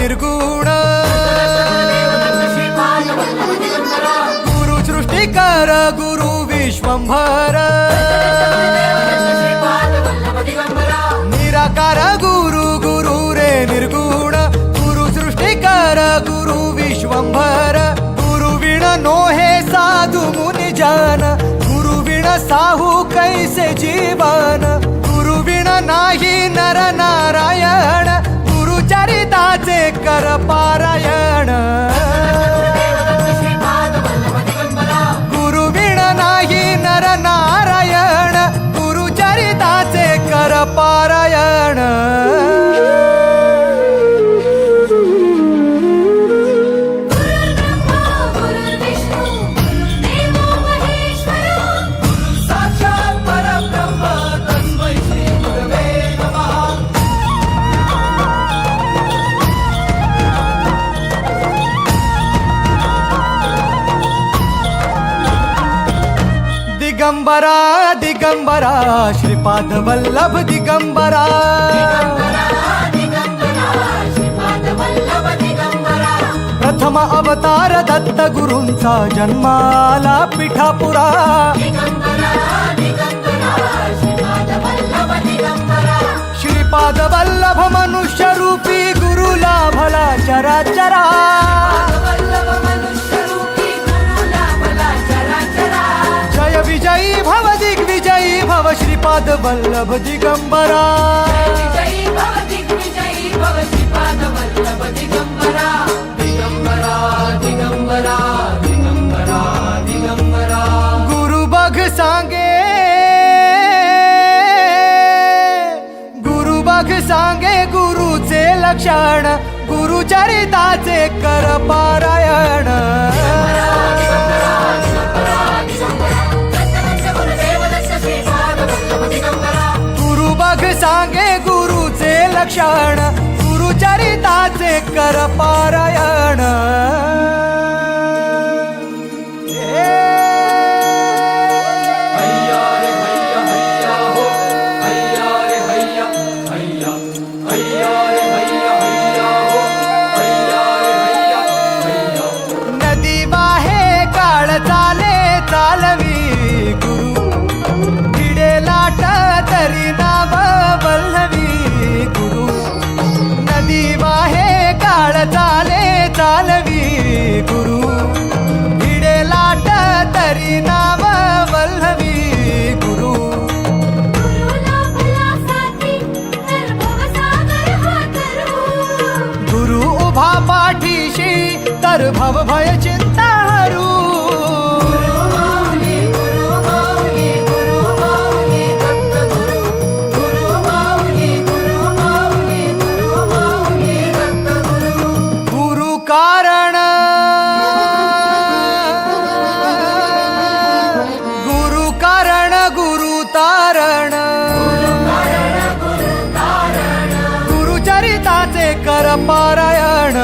निर्गुण गुरु सृष्टिकर गुरु विश्वंभर निराकार गुरु गुरु रे निर्गुण गुरु सृष्टिकर गुरु विश्वंभर गुरु विण नोहे साधु मुनि जन गुरु विण साहू कैसे जीवन गुरु विण नाही नर नारायण गुरु चरिताचे कर पारायण गुरु विण नाही नर नारायण गुरु चरिताचे कर पारायण दिगंबरा दिगंबरा श्रीपाद वल्लभ दिगंबरा प्रथम अवतार दत्त गुरूंचा जन्माला पिठापुरा श्रीपाद वल्लभ मनुष्य रूपी गुरु लाभला चराचरा जय विजयी भव दिग्विजयी भव श्रीपाद वल्लभ दिगंबरा दिगंबरा दिगंबरा दिगंबरा गुरु बघ सांगे गुरु बघ सांगे गुरुचे लक्षण गुरु चरिताचे कर पारायण गुरु बघ सांगे गुरुचे लक्षण गुरु चरिताचे कर पारायण नदी वाहे काळ चाले चालवी गुरु भिडे लाट तरी नाव वल्लवी गुरु नदी वाहे काळ चाले चालवी गुरु भिडे लाट तरी नाव वल्लवी गुरु गुरु उभा पाठीशी तर भव भय चिंता हरू गुरु कारण गुरु कारण गुरु तारण गुरु चरिताचे कर पारायण